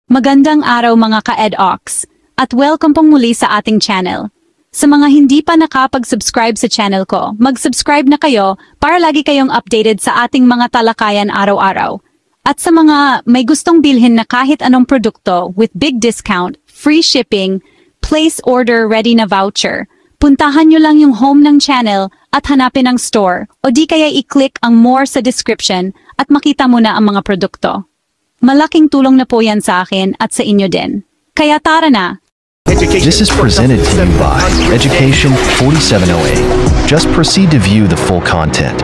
Magandang araw mga ka-EDOX, at welcome pong muli sa ating channel. Sa mga hindi pa nakapag-subscribe sa channel ko, mag-subscribe na kayo para lagi kayong updated sa ating mga talakayan araw-araw. At sa mga may gustong bilhin na kahit anong produkto with big discount, free shipping, place order ready na voucher, puntahan nyo lang yung home ng channel at hanapin ang store o di kaya i-click ang more sa description at makita mo na ang mga produkto. Malaking tulong na po yan sa akin at sa inyo din. Kaya tara na! This is presented to you by Education 4708. Just proceed to view the full content.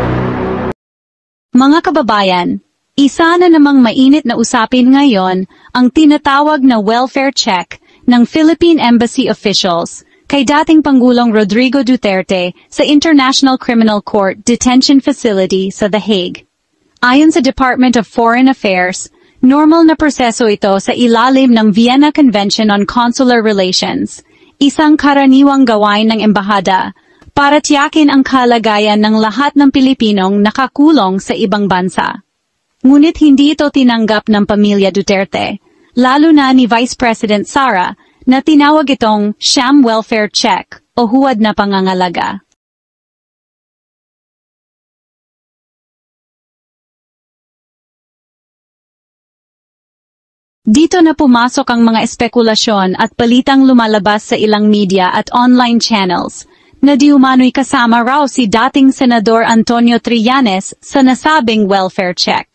Mga kababayan, isa na namang mainit na usapin ngayon ang tinatawag na welfare check ng Philippine Embassy officials kay dating Pangulong Rodrigo Duterte sa International Criminal Court Detention Facility sa The Hague. Ayon sa Department of Foreign Affairs, normal na proseso ito sa ilalim ng Vienna Convention on Consular Relations, isang karaniwang gawain ng embahada para tiyakin ang kalagayan ng lahat ng Pilipinong nakakulong sa ibang bansa. Ngunit hindi ito tinanggap ng pamilya Duterte, lalo na ni Vice President Sara na tinawag itong sham welfare check o huwad na pangangalaga. Dito na pumasok ang mga espekulasyon at balitang lumalabas sa ilang media at online channels na di umano'y kasama raw si dating Senador Antonio Trillanes sa nasabing welfare check.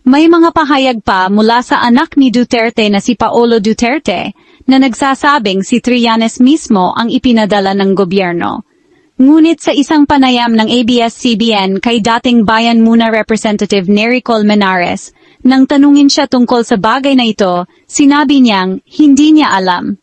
May mga pahayag pa mula sa anak ni Duterte na si Paolo Duterte na nagsasabing si Trillanes mismo ang ipinadala ng gobyerno. Ngunit sa isang panayam ng ABS-CBN kay dating Bayan Muna Representative Nery Colmenares, nang tanungin siya tungkol sa bagay na ito, sinabi niyang hindi niya alam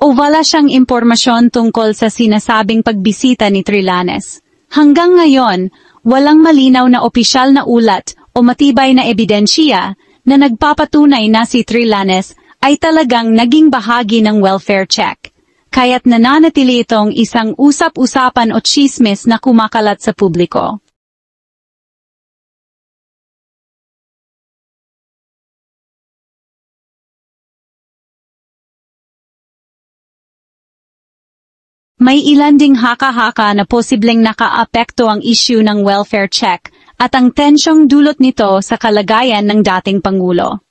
o wala siyang impormasyon tungkol sa sinasabing pagbisita ni Trillanes. Hanggang ngayon, walang malinaw na opisyal na ulat o matibay na ebidensya na nagpapatunay na si Trillanes ay talagang naging bahagi ng welfare check. Kaya't nananatili itong isang usap-usapan o chismis na kumakalat sa publiko. May ilan ding haka-haka na posibleng nakaapekto ang issue ng welfare check at ang tensyong dulot nito sa kalagayan ng dating Pangulo.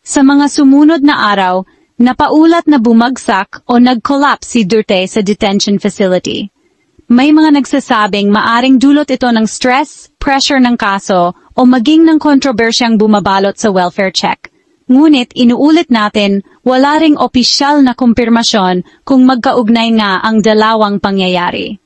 Sa mga sumunod na araw, napaulat na bumagsak o nag-collapse si Duterte sa detention facility. May mga nagsasabing maaring dulot ito ng stress, pressure ng kaso o maging ng kontrobersyang bumabalot sa welfare check. Ngunit inuulit natin, wala ring opisyal na kumpirmasyon kung magkaugnay nga ang dalawang pangyayari.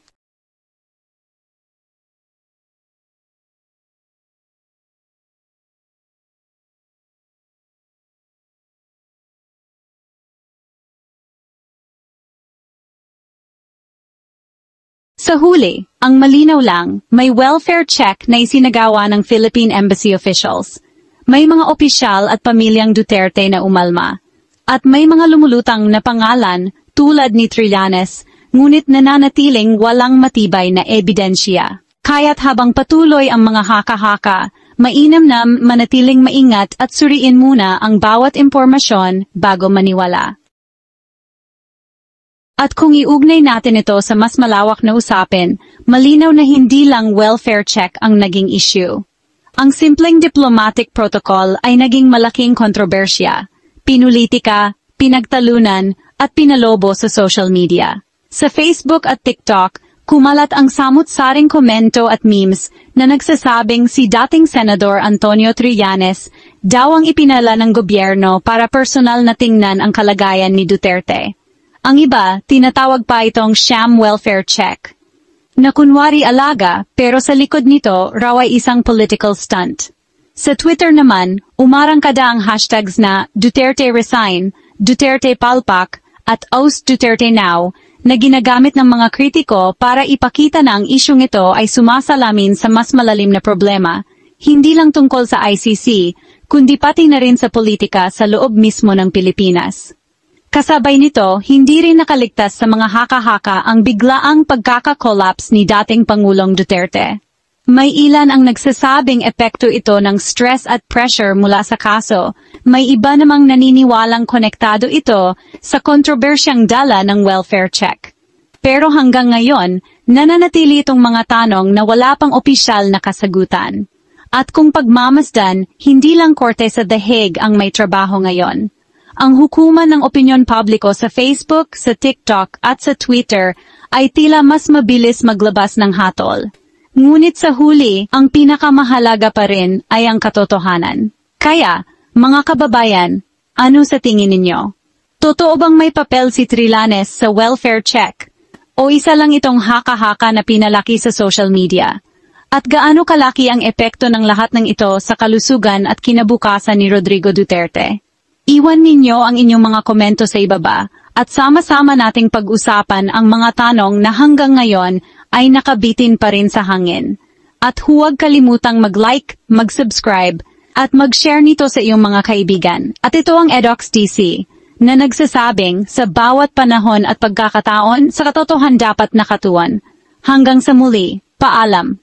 Sa huli, ang malinaw lang, may welfare check na isinagawa ng Philippine Embassy officials. May mga opisyal at pamilyang Duterte na umalma. At may mga lumulutang na pangalan tulad ni Trillanes, ngunit nananatiling walang matibay na ebidensya. Kaya't habang patuloy ang mga haka-haka, mainam na manatiling maingat at suriin muna ang bawat impormasyon bago maniwala. At kung iugnay natin ito sa mas malawak na usapin, malinaw na hindi lang welfare check ang naging issue. Ang simpleng diplomatic protocol ay naging malaking kontrobersya, pinulitika, pinagtalunan, at pinalobo sa social media. Sa Facebook at TikTok, kumalat ang samut-saring komento at memes na nagsasabing si dating Senador Antonio Trillanes daw ang ipinala ng gobyerno para personal na tingnan ang kalagayan ni Duterte. Ang iba, tinatawag pa itong sham welfare check, na kunwari alaga pero sa likod nito raw ay isang political stunt. Sa Twitter naman, umarangkada ang hashtags na Duterte Resign, Duterte Palpak, at Oust Duterte Now na ginagamit ng mga kritiko para ipakita na ang isyung ito ay sumasalamin sa mas malalim na problema, hindi lang tungkol sa ICC, kundi pati na rin sa politika sa loob mismo ng Pilipinas. Kasabay nito, hindi rin nakaligtas sa mga haka-haka ang biglaang pagkaka-collapse ni dating Pangulong Duterte. May ilan ang nagsasabing epekto ito ng stress at pressure mula sa kaso. May iba namang naniniwalang konektado ito sa kontrobersyang dala ng welfare check. Pero hanggang ngayon, nananatili itong mga tanong na wala pang opisyal na kasagutan. At kung pagmamasdan, hindi lang korte sa The Hague ang may trabaho ngayon. Ang hukuman ng opinyon publiko sa Facebook, sa TikTok at sa Twitter ay tila mas mabilis maglabas ng hatol. Ngunit sa huli, ang pinakamahalaga pa rin ay ang katotohanan. Kaya, mga kababayan, ano sa tingin ninyo? Totoo bang may papel si Trillanes sa welfare check? O isa lang itong haka-haka na pinalaki sa social media? At gaano kalaki ang epekto ng lahat ng ito sa kalusugan at kinabukasan ni Rodrigo Duterte? Iwan ninyo ang inyong mga komento sa ibaba at sama-sama nating pag-usapan ang mga tanong na hanggang ngayon ay nakabitin pa rin sa hangin. At huwag kalimutang mag-like, mag-subscribe, at mag-share nito sa iyong mga kaibigan. At ito ang Edox DC, na nagsasabing sa bawat panahon at pagkakataon sa katotohan dapat nakatuon. Hanggang sa muli, paalam.